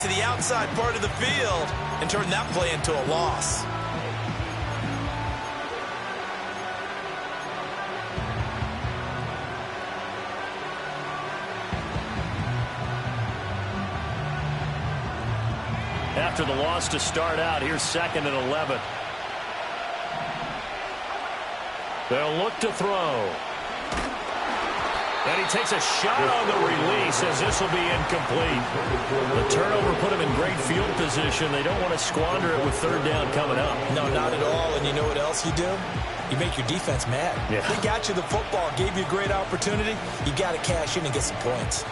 to the outside part of the field and turn that play into a loss. After the loss to start out, here's 2nd and 11. They'll look to throw. And he takes a shot on the release as this will be incomplete. The turnover put him in great field position. They don't want to squander it with 3rd down coming up. No, not at all. And you know what else you do? You make your defense mad. Yeah. They got you the football, gave you a great opportunity. You got to cash in and get some points.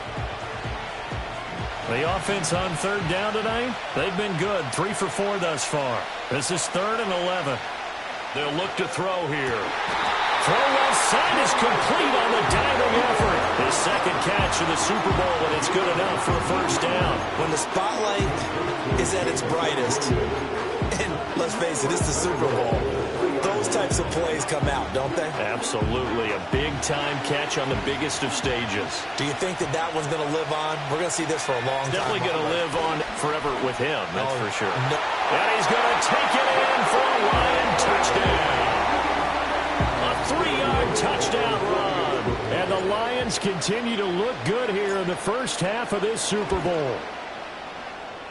The offense on 3rd down tonight, they've been good. 3 for 4 thus far. This is 3rd and 11. They'll look to throw here. Throw left side is complete on the diving effort. His 2nd catch of the Super Bowl, and it's good enough for a 1st down. When the spotlight is at its brightest, and let's face it, it's the Super Bowl, those types of plays come out, don't they? Absolutely. A big-time catch on the biggest of stages. Do you think that that one's going to live on? We're going to see this for a long time. Definitely going to live on forever with him, that's for sure. No. And he's going to take it in for a Lion touchdown. A 3-yard touchdown run. And the Lions continue to look good here in the first half of this Super Bowl.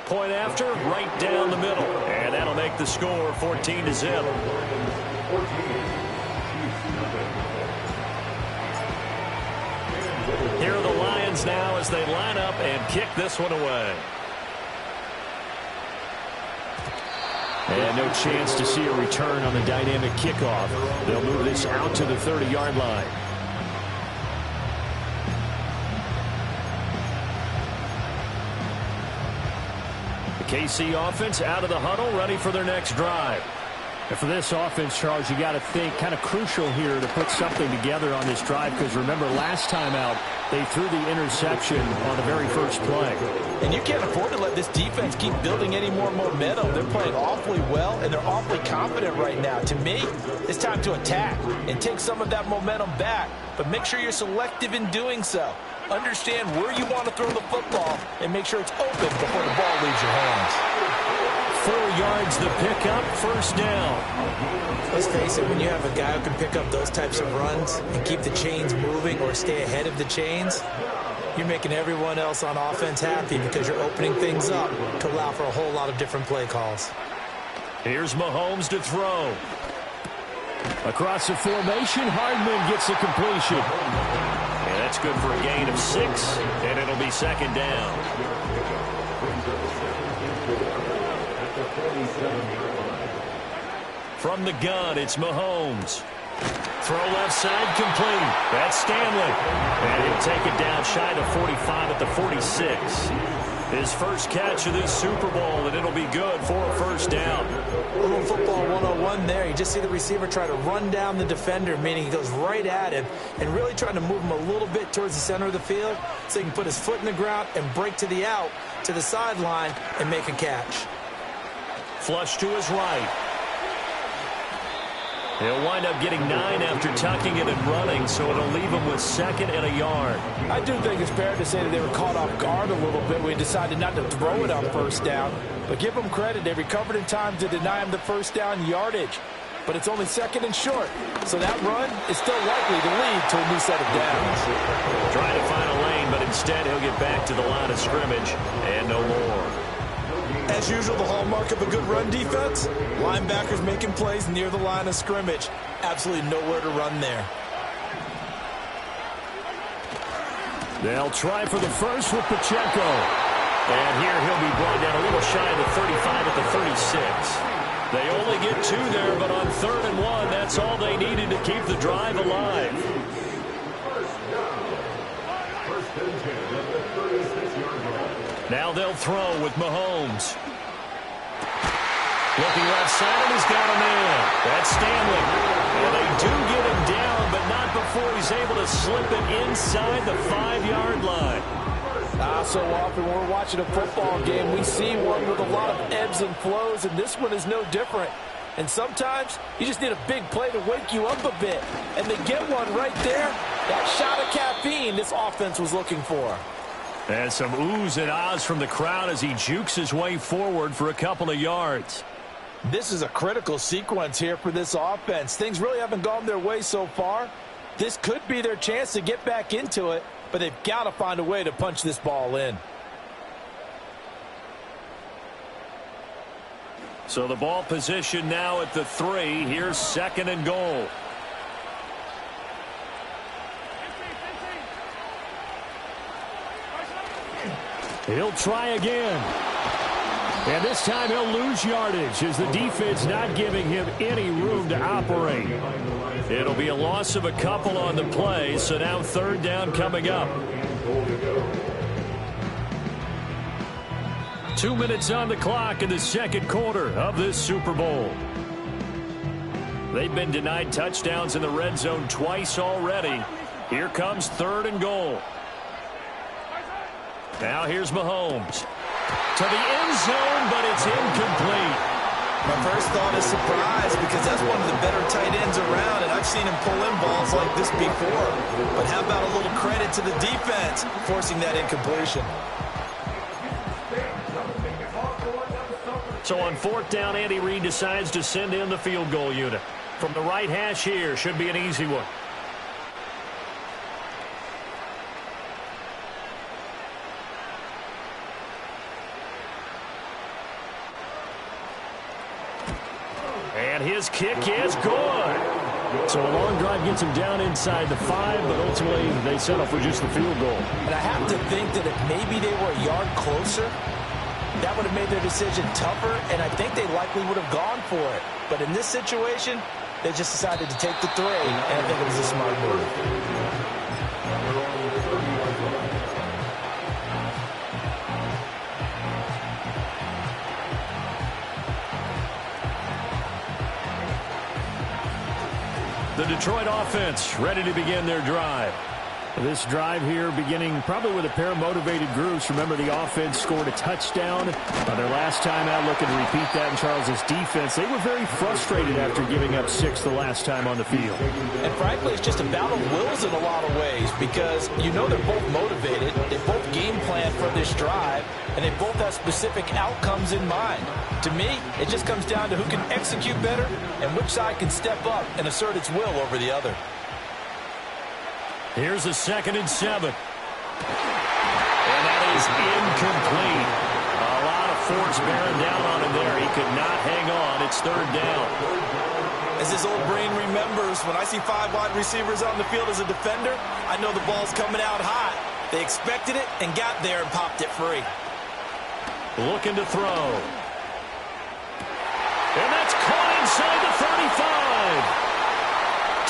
Point after, right down the middle. And that'll make the score 14-0. Here are the Lions now as they line up and kick this one away. And no chance to see a return on the dynamic kickoff. They'll move this out to the 30-yard line. The KC offense out of the huddle, ready for their next drive. And for this offense, Charles, you got to think kind of crucial here to put something together on this drive, because remember last time out they threw the interception on the very first play. And you can't afford to let this defense keep building any more momentum. They're playing awfully well, and they're awfully confident right now. To me, it's time to attack and take some of that momentum back, but make sure you're selective in doing so. Understand where you want to throw the football and make sure it's open before the ball leaves your hands. 4 yards the pickup, 1st down. Let's face it, when you have a guy who can pick up those types of runs and keep the chains moving or stay ahead of the chains, you're making everyone else on offense happy because you're opening things up to allow for a whole lot of different play calls. Here's Mahomes to throw. Across the formation, Hardman gets the completion. And that's good for a gain of 6, and it'll be 2nd down. From the gun, it's Mahomes. Throw left side complete. That's Stanley. And he'll take it down shy of 45 at the 46. His first catch of this Super Bowl, and it'll be good for a 1st down. A little football 101 there. You just see the receiver try to run down the defender, meaning he goes right at him and really trying to move him a little bit towards the center of the field so he can put his foot in the ground and break to the out, to the sideline, and make a catch. Flush to his right. He'll wind up getting 9 after tucking it and running, so it'll leave him with 2nd and a yard. I do think it's fair to say that they were caught off guard a little bit when he decided not to throw it on 1st down. But give them credit. They recovered in time to deny him the 1st down yardage. But it's only 2nd and short. So that run is still likely to lead to a new set of downs. Trying to find a lane, but instead he'll get back to the line of scrimmage and no more. As usual, the hallmark of a good run defense, linebackers making plays near the line of scrimmage. Absolutely nowhere to run there. They'll try for the first with Pacheco. And here he'll be brought down a little shy of the 35 at the 36. They only get 2 there, but on 3rd and 1, that's all they needed to keep the drive alive. Now they'll throw with Mahomes. Looking left side, and he's got him in. That's Stanley. And they do get him down, but not before he's able to slip it inside the 5-yard line. So often when we're watching a football game, we see one with a lot of ebbs and flows, and this one is no different. And sometimes you just need a big play to wake you up a bit. And they get one right there. That shot of caffeine this offense was looking for. And some oohs and ahs from the crowd as he jukes his way forward for a couple of yards. This is a critical sequence here for this offense. Things really haven't gone their way so far. This could be their chance to get back into it, but they've got to find a way to punch this ball in. So the ball position now at the 3. Here's 2nd and goal. He'll try again. And this time he'll lose yardage as the defense not giving him any room to operate. It'll be a loss of a couple on the play, so now 3rd down coming up. 2 minutes on the clock in the 2nd quarter of this Super Bowl. They've been denied touchdowns in the red zone twice already. Here comes 3rd and goal. Now here's Mahomes. To the end zone, but it's incomplete. My first thought is surprise because that's one of the better tight ends around, and I've seen him pull in balls like this before. But how about a little credit to the defense forcing that incompletion? So on 4th down, Andy Reid decides to send in the field goal unit. From the right hash here, should be an easy one. And his kick is good. So a long drive gets him down inside the 5, but ultimately they settle for just the field goal. And I have to think that if maybe they were a yard closer, that would have made their decision tougher, and I think they likely would have gone for it. But in this situation, they just decided to take the 3, and I think it was a smart move. The Detroit offense ready to begin their drive. This drive here beginning probably with a pair of motivated groups. Remember, the offense scored a touchdown on their last time out, looking to repeat that in Charles's defense. They were very frustrated after giving up 6 the last time on the field. And frankly, it's just a battle of wills in a lot of ways because you know they're both motivated. They both game plan for this drive, and they both have specific outcomes in mind. To me, it just comes down to who can execute better and which side can step up and assert its will over the other. Here's a 2nd and 7. And that is incomplete. A lot of force bearing down on him there. He could not hang on. It's 3rd down. As his old brain remembers, when I see 5 wide receivers on the field as a defender, I know the ball's coming out hot. They expected it and got there and popped it free. Looking to throw. And that's caught inside the 35.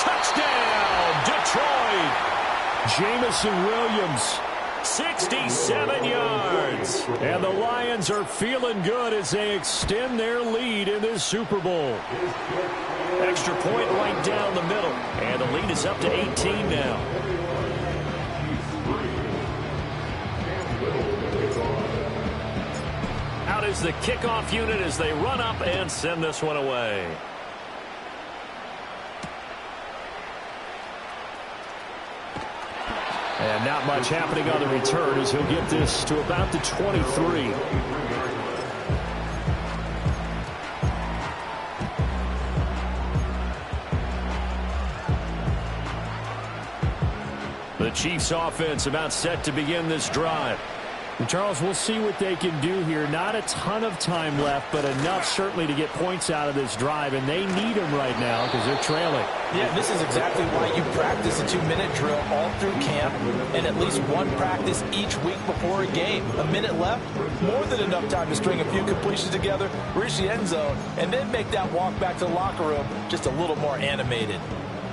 Touchdown, Detroit. Jamison Williams, 67 yards. And the Lions are feeling good as they extend their lead in this Super Bowl. Extra point right down the middle. And the lead is up to 18 now. Out is the kickoff unit as they run up and send this one away. And not much happening on the return as he'll get this to about the 23. The Chiefs offense about set to begin this drive. And Charles, we'll see what they can do here. Not a ton of time left, but enough certainly to get points out of this drive, and they need them right now because they're trailing. Yeah, this is exactly why you practice a 2-minute drill all through camp and at least one practice each week before a game. A minute left, more than enough time to string a few completions together, reach the end zone, and then make that walk back to the locker room just a little more animated.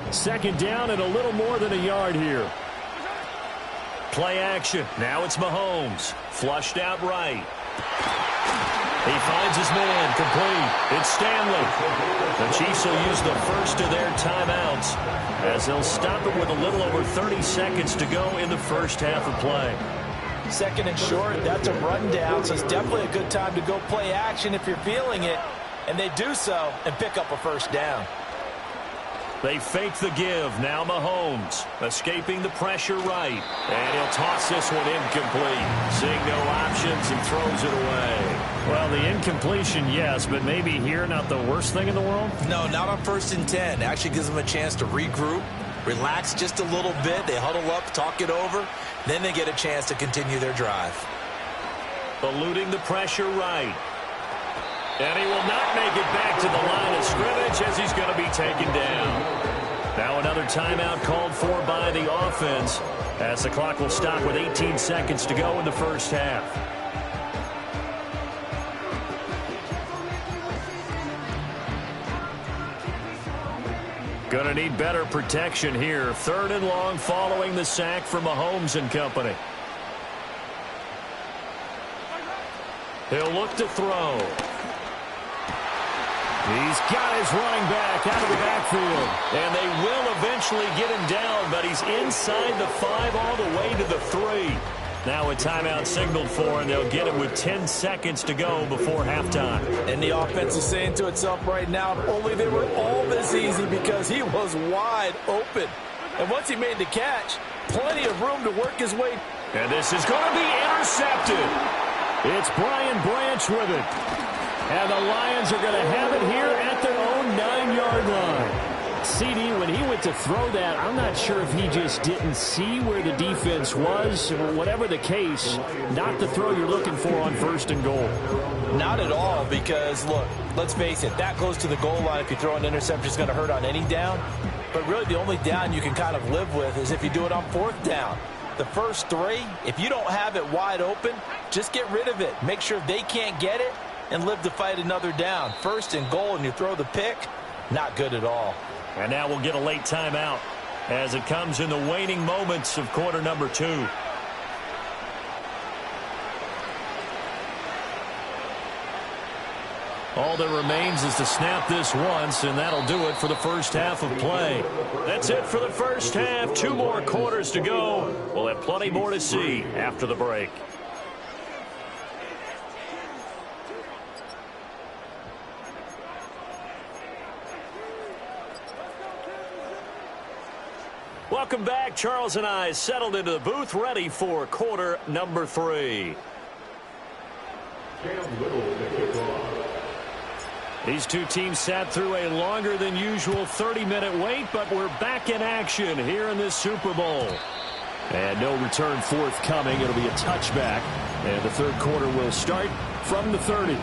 2nd down and a little more than a yard here. Play action. Now it's Mahomes. Flushed out right. He finds his man. Complete. It's Stanley. The Chiefs will use the first of their timeouts as they'll stop it with a little over 30 seconds to go in the first half of play. 2nd and short. That's a rundown, so it's definitely a good time to go play action if you're feeling it. And they do so and pick up a 1st down. They fake the give. Now Mahomes escaping the pressure right. And he'll toss this one incomplete. Seeing no options and throws it away. Well, the incompletion, yes, but maybe here not the worst thing in the world? No, not on 1st and 10. Actually gives them a chance to regroup, relax just a little bit. They huddle up, talk it over. Then they get a chance to continue their drive. Eluding the pressure right. And he will not make it back to the line of scrimmage as he's going to be taken down. Now another timeout called for by the offense as the clock will stop with 18 seconds to go in the first half. Going to need better protection here. 3rd and long following the sack from Mahomes and company. He'll look to throw. He's got his running back out of the backfield. And they will eventually get him down, but he's inside the 5 all the way to the 3. Now a timeout signaled for, and they'll get him with 10 seconds to go before halftime. And the offense is saying to itself right now, if only they were all this easy, because he was wide open. And once he made the catch, plenty of room to work his way. And this is going to be intercepted. It's Brian Branch with it. And the Lions are going to have it here at their own 9-yard line. CD, when he went to throw that, I'm not sure if he just didn't see where the defense was. Whatever the case, not the throw you're looking for on 1st and goal. Not at all, because, look, let's face it, that close to the goal line, if you throw an interception, is going to hurt on any down. But really the only down you can kind of live with is if you do it on 4th down. The first 3, if you don't have it wide open, just get rid of it. Make sure they can't get it and live to fight another down. 1st and goal, and you throw the pick, not good at all. And now we'll get a late timeout as it comes in the waning moments of quarter number 2. All that remains is to snap this once, and that'll do it for the first half of play. That's it for the first half. 2 more quarters to go. We'll have plenty more to see after the break. Welcome back. Charles and I settled into the booth, ready for quarter number 3. These two teams sat through a longer than usual 30-minute wait, but we're back in action here in this Super Bowl. And no return forthcoming. It'll be a touchback. And the 3rd quarter will start from the 30.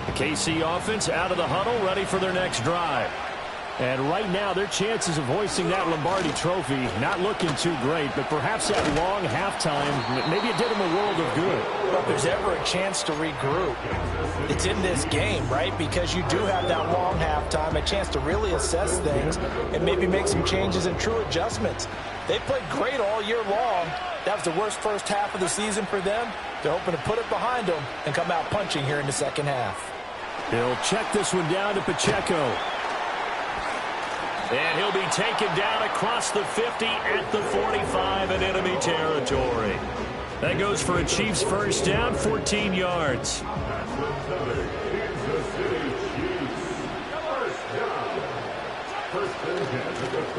The KC offense out of the huddle, ready for their next drive. And right now, their chances of hoisting that Lombardi trophy not looking too great, but perhaps that long halftime, maybe it did them a world of good. But if there's ever a chance to regroup, it's in this game, right? Because you do have that long halftime, a chance to really assess things and maybe make some changes and true adjustments. They played great all year long. That was the worst first half of the season for them. They're hoping to put it behind them and come out punching here in the second half. He'll check this one down to Pacheco. And he'll be taken down across the 50 at the 45 in enemy territory. That goes for a Chiefs first down, 14 yards.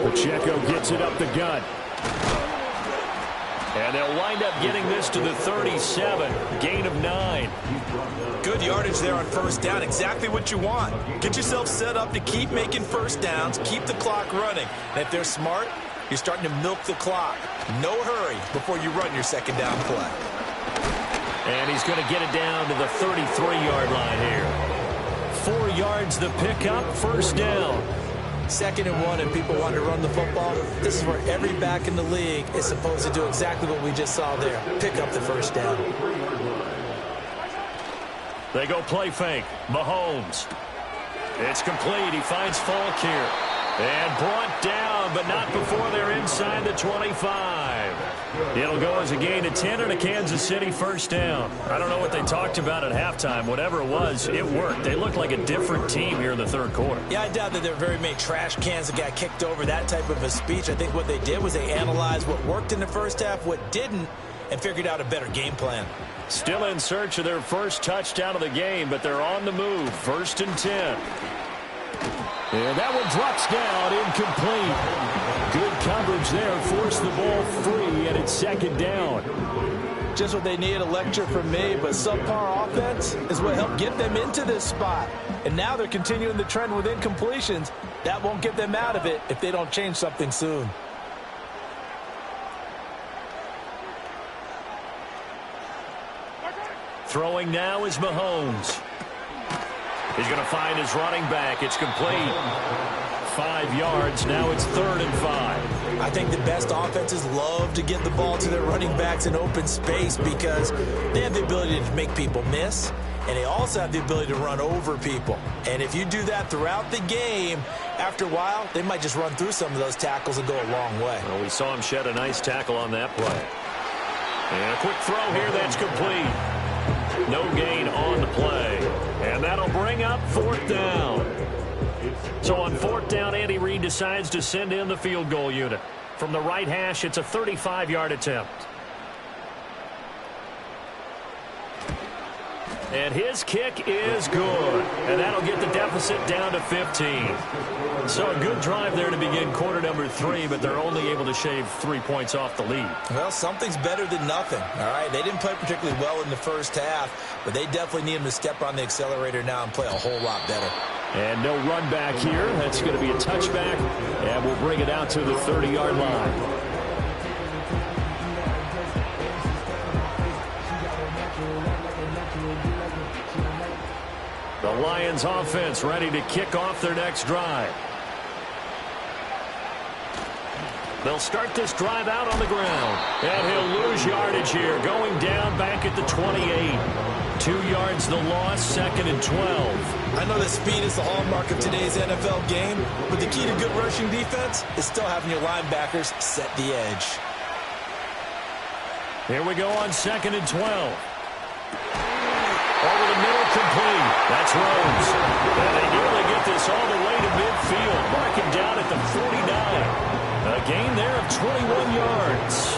Pacheco gets it up the gut. And they'll wind up getting this to the 37. Gain of 9. Good yardage there on first down. Exactly what you want. Get yourself set up to keep making first downs, keep the clock running. And if they're smart, you're starting to milk the clock. No hurry before you run your second down play. And he's going to get it down to the 33-yard line here. 4 yards the pickup, first down. 2nd and 1 and people want to run the football. This is where every back in the league is supposed to do exactly what we just saw there. Pick up the first down. They go play fake. Mahomes. It's complete. He finds Falk here. And brought down, but not before they're inside the 25. It'll go as a gain of 10 and a Kansas City first down. I don't know what they talked about at halftime. Whatever it was, it worked. They looked like a different team here in the 3rd quarter. Yeah, I doubt that there were very many trash cans that got kicked over, that type of a speech. I think what they did was they analyzed what worked in the first half, what didn't, and figured out a better game plan. Still in search of their first touchdown of the game, but they're on the move. 1st and 10. And that one drops down, incomplete. Good coverage there, forced the ball free, and it's second down. Just what they need, a lecture from me, but subpar offense is what helped get them into this spot. And now they're continuing the trend with incompletions. That won't get them out of it if they don't change something soon. Throwing now is Mahomes. He's going to find his running back. It's complete. 5 yards. Now it's 3rd and 5. I think the best offenses love to get the ball to their running backs in open space because they have the ability to make people miss, and they also have the ability to run over people. And if you do that throughout the game, after a while, they might just run through some of those tackles and go a long way. Well, we saw him shed a nice tackle on that play. And a quick throw here. That's complete. No gain on the play. And that'll bring up 4th down. So on 4th down, Andy Reid decides to send in the field goal unit. From the right hash, it's a 35-yard attempt. And his kick is good. And that'll get the deficit down to 15. So a good drive there to begin quarter number 3, but they're only able to shave 3 points off the lead. Well, something's better than nothing, all right? They didn't play particularly well in the first half, but they definitely need them to step on the accelerator now and play a whole lot better. And no run back here. That's going to be a touchback, and we'll bring it out to the 30-yard line. The Lions offense ready to kick off their next drive. They'll start this drive out on the ground. And he'll lose yardage here, going down back at the 28. 2 yards the loss, 2nd and 12. I know that speed is the hallmark of today's NFL game, but the key to good rushing defense is still having your linebackers set the edge. Here we go on 2nd and 12. Over the middle, complete. That's Rhodes. And they nearly get this all the way to midfield. Marking down at the 49. A gain there of 21 yards.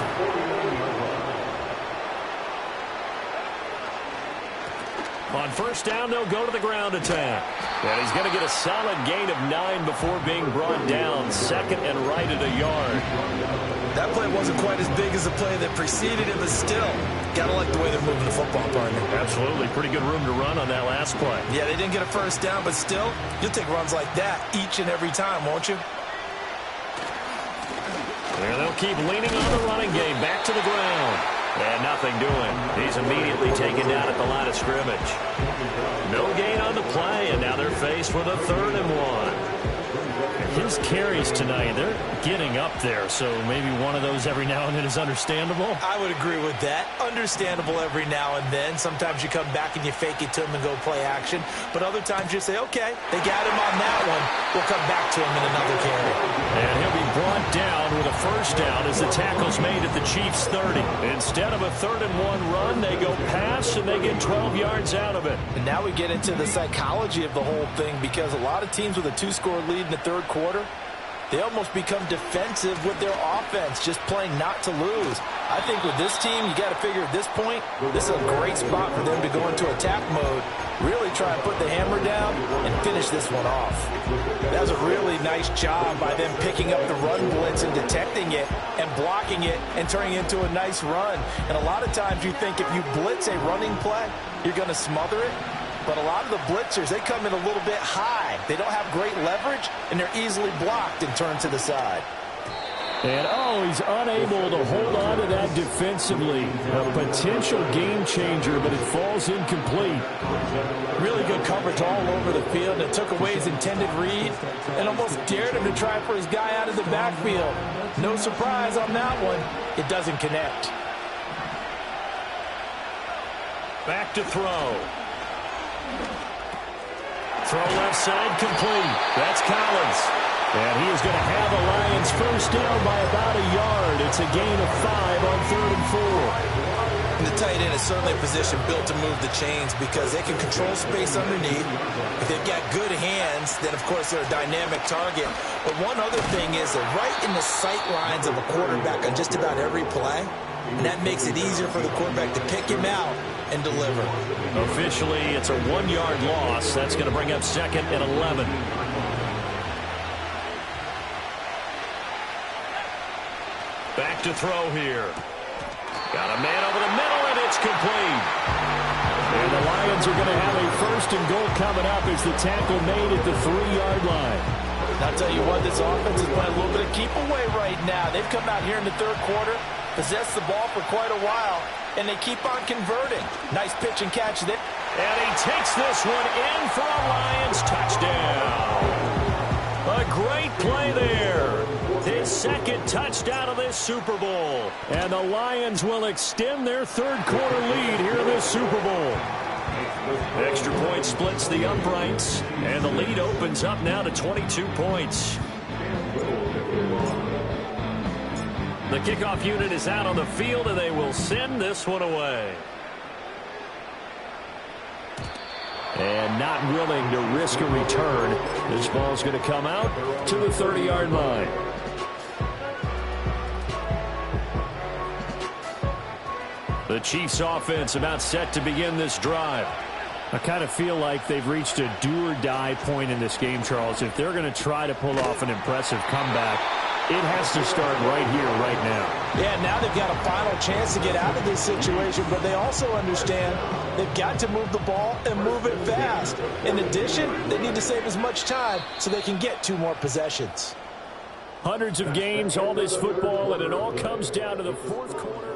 On 1st down, they'll go to the ground attack. And he's going to get a solid gain of 9 before being brought down. 2nd and right at a yard. That play wasn't quite as big as the play that preceded it, but still, gotta like the way they're moving the football, partner. Absolutely. Pretty good room to run on that last play. Yeah, they didn't get a 1st down, but still, you'll take runs like that each and every time, won't you? And they'll keep leaning on the running game. Back to the ground. And nothing doing. He's immediately taken down at the line of scrimmage. No gain on the play, and now they're faced with a 3rd and 1. His carries tonight, they're getting up there, so maybe one of those every now and then is understandable. I would agree with that. Understandable every now and then. Sometimes you come back and you fake it to him and go play action. But other times you say, okay, they got him on that one. We'll come back to him in another carry. And he'll be brought down with a 1st down as the tackle's made at the Chiefs' 30. Instead of a 3rd and 1 run, they go pass, and they get 12 yards out of it. And now we get into the psychology of the whole thing, because a lot of teams with a 2-score lead in the 3rd quarter, they almost become defensive with their offense, just playing not to lose. I think with this team, you got to figure at this point, this is a great spot for them to go into attack mode, really try and put the hammer down and finish this one off. That was a really nice job by them picking up the run blitz and detecting it and blocking it and turning it into a nice run. And a lot of times you think if you blitz a running play, you're going to smother it. But a lot of the blitzers, they come in a little bit high. They don't have great leverage, and they're easily blocked and turned to the side. And, he's unable to hold on to that defensively. A potential game changer, but it falls incomplete. Really good coverage all over the field. It took away his intended read and almost dared him to try for his guy out of the backfield. No surprise on that one. It doesn't connect. Back to throw. Throw left side, complete. That's Collins. And he is going to have the Lions 1st down by about a yard. It's a gain of 5 on 3rd and 4. And the tight end is certainly a position built to move the chains because they can control space underneath. If they've got good hands, then, of course, they're a dynamic target. But one other thing is they're right in the sight lines of a quarterback on just about every play. And that makes it easier for the quarterback to pick him out and deliver. Officially, it's a 1-yard loss. That's going to bring up 2nd and 11. to throw here. Got a man over the middle, and it's complete. And the Lions are going to have a first and goal coming up as the tackle made at the 3-yard line. I'll tell you what, this offense is playing a little bit of keep away right now. They've come out here in the third quarter, possessed the ball for quite a while, and they keep on converting. Nice pitch and catch there. And he takes this one in for a Lions touchdown. A great play there. His second touchdown of this Super Bowl. And the Lions will extend their third quarter lead here in this Super Bowl. Extra point splits the uprights, and the lead opens up now to 22 points. The kickoff unit is out on the field, and they will send this one away. And not willing to risk a return. This ball's going to come out to the 30-yard line. The Chiefs offense about set to begin this drive. I kind of feel like they've reached a do-or-die point in this game, Charles. If they're going to try to pull off an impressive comeback, it has to start right here, right now. Yeah, now they've got a final chance to get out of this situation, but they also understand they've got to move the ball and move it fast. In addition, they need to save as much time so they can get 2 more possessions. Hundreds of games, all this football, and it all comes down to the fourth quarter.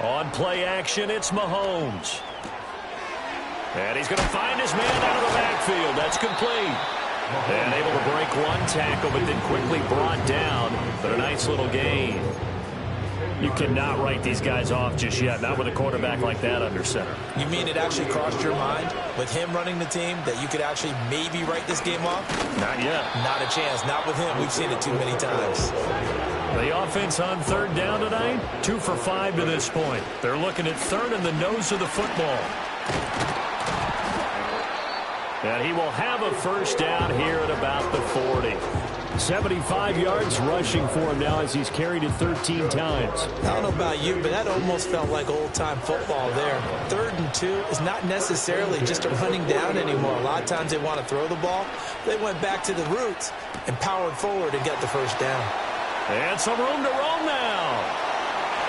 On play action, it's Mahomes. And he's going to find his man out of the backfield. That's complete. And able to break one tackle, but then quickly brought down. But a nice little gain. You cannot write these guys off just yet, not with a quarterback like that under center. You mean it actually crossed your mind with him running the team that you could actually maybe write this game off? Not yet. Not a chance. Not with him. We've seen it too many times. The offense on third down tonight, 2 for 5 to this point. They're looking at third in the nose of the football. And he will have a first down here at about the 40. 75 yards rushing for him now as he's carried it 13 times. I don't know about you, but that almost felt like old-time football there. 3rd and 2 is not necessarily just a running down anymore. A lot of times they want to throw the ball. They went back to the roots and powered forward and got the first down. And some room to roam now.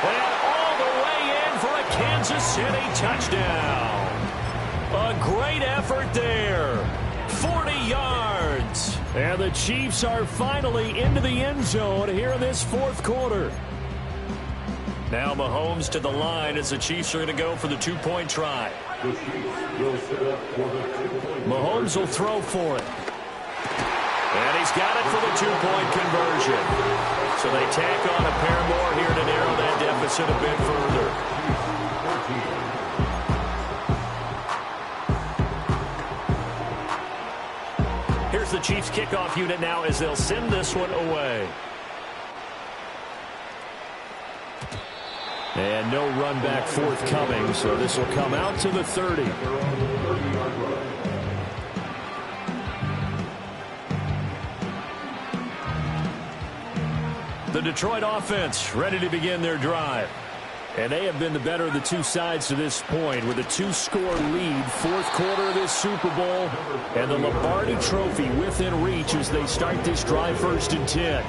And all the way in for a Kansas City touchdown. A great effort there. 40 yards. And the Chiefs are finally into the end zone here in this fourth quarter. Now Mahomes to the line as the Chiefs are going to go for the 2-point try. Mahomes will throw for it. And he's got it for the 2-point conversion. So they tack on a pair more here to narrow that deficit a bit further. Here's the Chiefs kickoff unit now as they'll send this one away. And no run back forthcoming, so this will come out to the 30. The Detroit offense ready to begin their drive. And they have been the better of the two sides to this point with a 2-score lead, fourth quarter of this Super Bowl, and the Lombardi Trophy within reach as they start this drive 1st and 10.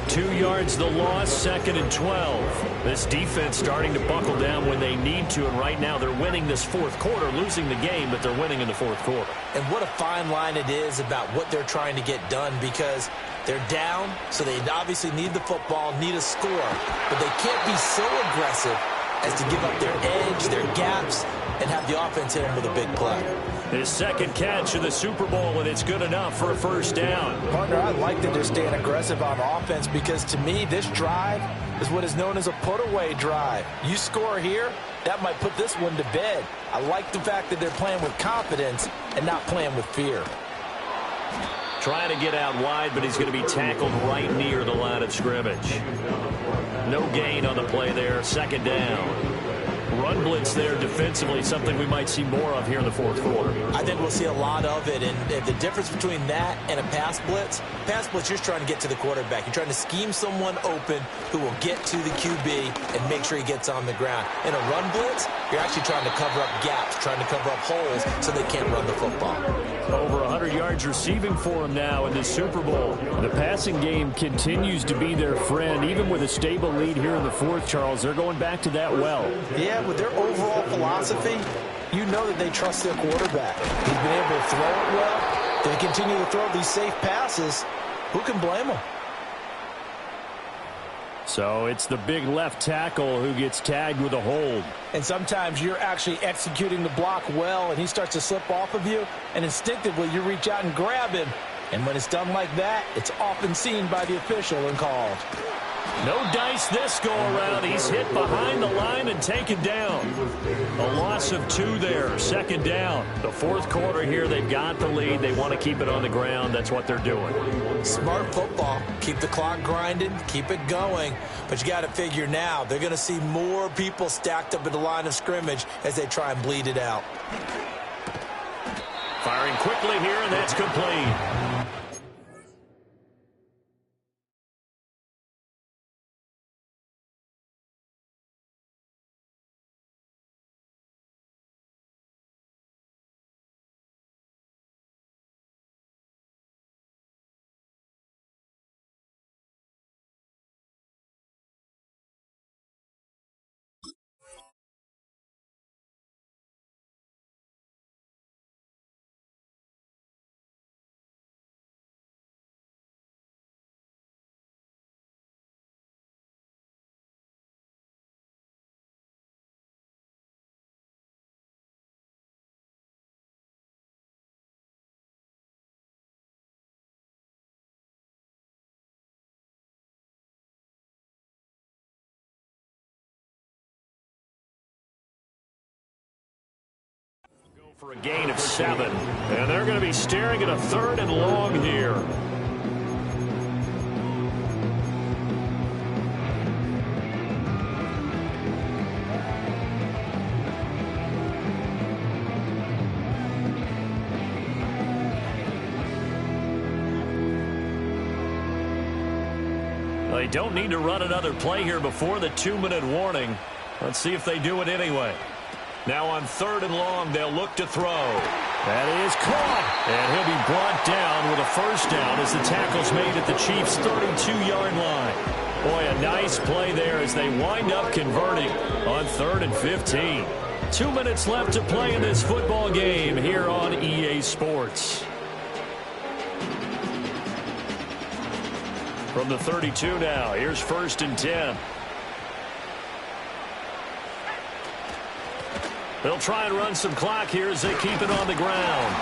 2 yards the loss, 2nd and 12. This defense starting to buckle down when they need to, and right now they're winning this fourth quarter, losing the game, but they're winning in the fourth quarter. And what a fine line it is about what they're trying to get done, because they're down, so they obviously need the football, need a score, but they can't be so aggressive as to give up their edge, their gaps, and have the offense hit them with a big play. His second catch of the Super Bowl, and it's good enough for a first down. Partner, I like that they're staying aggressive on offense because, to me, this drive is what is known as a put-away drive. You score here, that might put this one to bed. I like the fact that they're playing with confidence and not playing with fear. Trying to get out wide, but he's going to be tackled right near the line of scrimmage. No gain on the play there, second down. run blitz there defensively, something we might see more of here in the fourth quarter. I think we'll see a lot of it, and the difference between that and a pass blitz, you're trying to get to the quarterback. You're trying to scheme someone open who will get to the QB and make sure he gets on the ground. In a run blitz, you're actually trying to cover up gaps, trying to cover up holes so they can't run the football. Over 100 yards receiving for him now in this Super Bowl. The passing game continues to be their friend, even with a stable lead here in the fourth, Charles. They're going back to that well. Yeah, with their overall philosophy, you know that they trust their quarterback. He's been able to throw it well. They continue to throw these safe passes. Who can blame them? So it's the big left tackle who gets tagged with a hold. And sometimes you're actually executing the block well, and he starts to slip off of you, and instinctively you reach out and grab him. And when it's done like that, it's often seen by the official and called. No dice this go-around. He's hit behind the line and taken down. A loss of 2 there, second down. The fourth quarter here, they've got the lead. They want to keep it on the ground. That's what they're doing. Smart football. Keep the clock grinding, keep it going. But you got to figure now, they're going to see more people stacked up at the line of scrimmage as they try and bleed it out. Firing quickly here, and that's complete. For a gain of 7. And they're going to be staring at a 3rd and long here. They don't need to run another play here before the 2-minute warning. Let's see if they do it anyway. Now on 3rd and long, they'll look to throw. That is caught. And he'll be brought down with a first down as the tackle's made at the Chiefs' 32-yard line. Boy, a nice play there as they wind up converting on 3rd and 15. 2 minutes left to play in this football game here on EA Sports. From the 32 now, here's 1st and 10. They'll try and run some clock here as they keep it on the ground.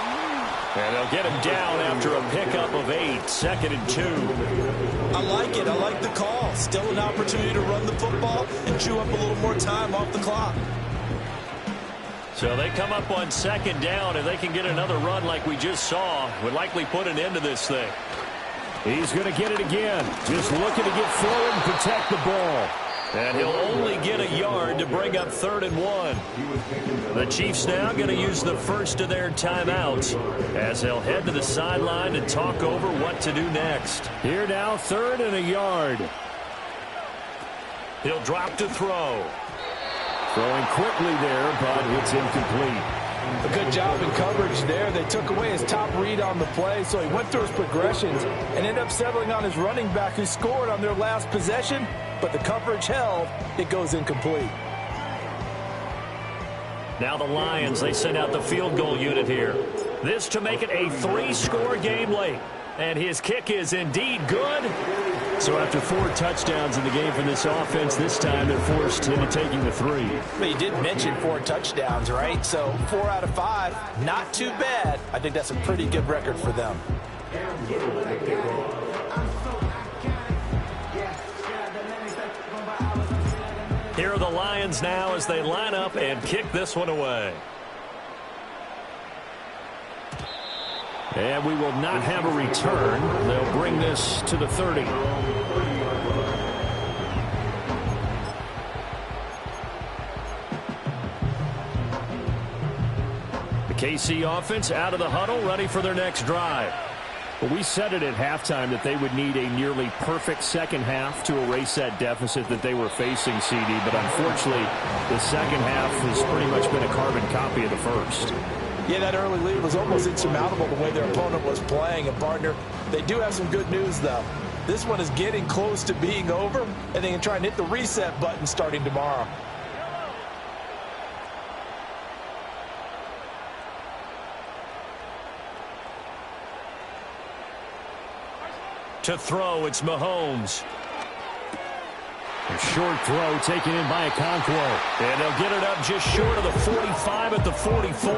And they'll get him down after a pickup of 8, 2nd and 2. I like it. I like the call. Still an opportunity to run the football and chew up a little more time off the clock. So they come up on 2nd down. If they can get another run like we just saw, would likely put an end to this thing. He's going to get it again. Just looking to get forward and protect the ball. And he'll only get a yard to bring up 3rd and 1. The Chiefs now going to use the first of their timeouts as they'll head to the sideline and talk over what to do next. Here now, 3rd and a yard. He'll drop to throw. Throwing quickly there, but it's incomplete. A good job in coverage there. They took away his top read on the play, so he went through his progressions and ended up settling on his running back who scored on their last possession, but the coverage held. It goes incomplete. Now the Lions, they send out the field goal unit here. This to make it a 3-score game late. And his kick is indeed good. So after 4 touchdowns in the game for this offense, this time they're forced into taking the 3. But you did mention 4 touchdowns, right? So 4 out of 5, not too bad. I think that's a pretty good record for them. Here are the Lions now as they line up and kick this one away. And we will not have a return. They'll bring this to the 30. KC offense out of the huddle, ready for their next drive. Well, we said it at halftime that they would need a nearly perfect second half to erase that deficit that they were facing, CD. But unfortunately, the second half has pretty much been a carbon copy of the first. Yeah, that early lead was almost insurmountable the way their opponent was playing. And, partner, they do have some good news, though. This one is getting close to being over, and they can try and hit the reset button starting tomorrow. To throw, it's Mahomes. A short throw taken in by Okonkwo. And they'll get it up just short of the 45 at the 44.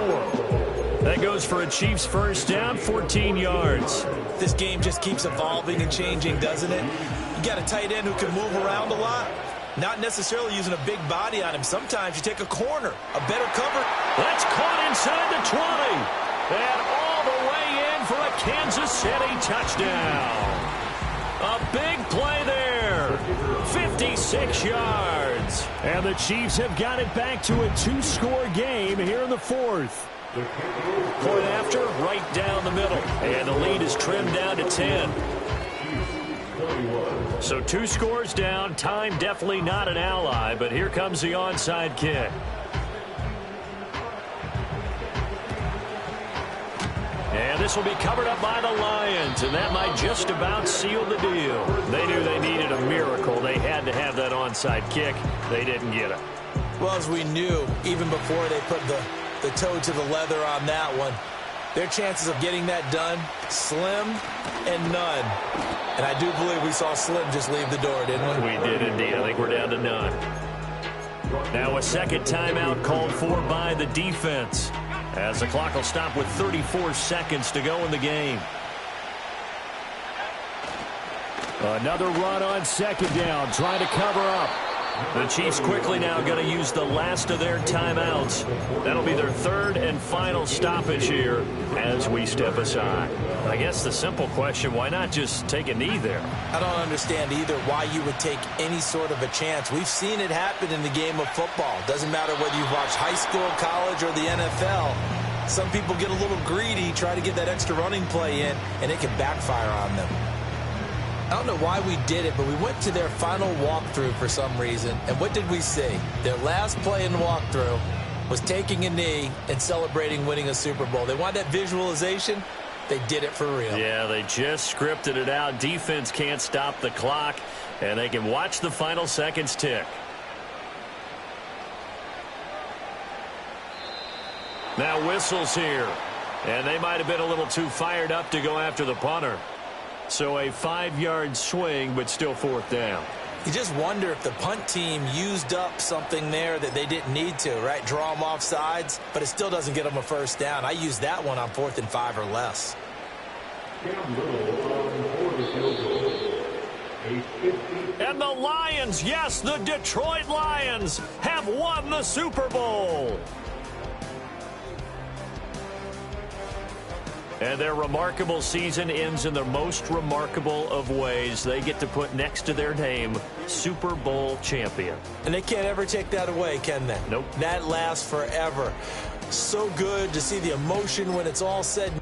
That goes for a Chiefs first down, 14 yards. This game just keeps evolving and changing, doesn't it? You got a tight end who can move around a lot. Not necessarily using a big body on him. Sometimes you take a corner, a better cover. That's caught inside the 20. And all the way in for a Kansas City touchdown. A big play there. 56 yards. And the Chiefs have got it back to a two-score game here in the fourth. Point after, right down the middle. And the lead is trimmed down to 10. So 2 scores down. Time definitely not an ally, but here comes the onside kick. And this will be covered up by the Lions, and that might just about seal the deal. They knew they needed a miracle. They had to have that onside kick. They didn't get it. Well, as we knew, even before they put the toe to the leather on that one, their chances of getting that done, slim and none. And I do believe we saw Slim just leave the door, didn't we? We did indeed. I think we're down to none. Now a second timeout called for by the defense, as the clock will stop with 34 seconds to go in the game. Another run on second down, trying to cover up. The Chiefs quickly now going to use the last of their timeouts. That'll be their third and final stoppage here as we step aside. I guess the simple question, why not just take a knee there? I don't understand either why you would take any sort of a chance. We've seen it happen in the game of football. Doesn't matter whether you've watched high school, college, or the NFL. Some people get a little greedy, try to get that extra running play in, and it can backfire on them. I don't know why we did it, but we went to their final walkthrough for some reason. And what did we see? Their last play in the walkthrough was taking a knee and celebrating winning a Super Bowl. They want that visualization. They did it for real. Yeah, they just scripted it out. Defense can't stop the clock, and they can watch the final seconds tick. Now whistles here, and they might have been a little too fired up to go after the punter. So a 5-yard swing, but still fourth down. You just wonder if the punt team used up something there that they didn't need to, right? Draw them off sides, but it still doesn't get them a first down. I used that one on 4th and 5 or less. And the Lions, yes, the Detroit Lions have won the Super Bowl. And their remarkable season ends in the most remarkable of ways. They get to put next to their name, Super Bowl champion. And they can't ever take that away, can they? Nope. That lasts forever. So good to see the emotion when it's all said.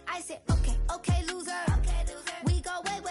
I said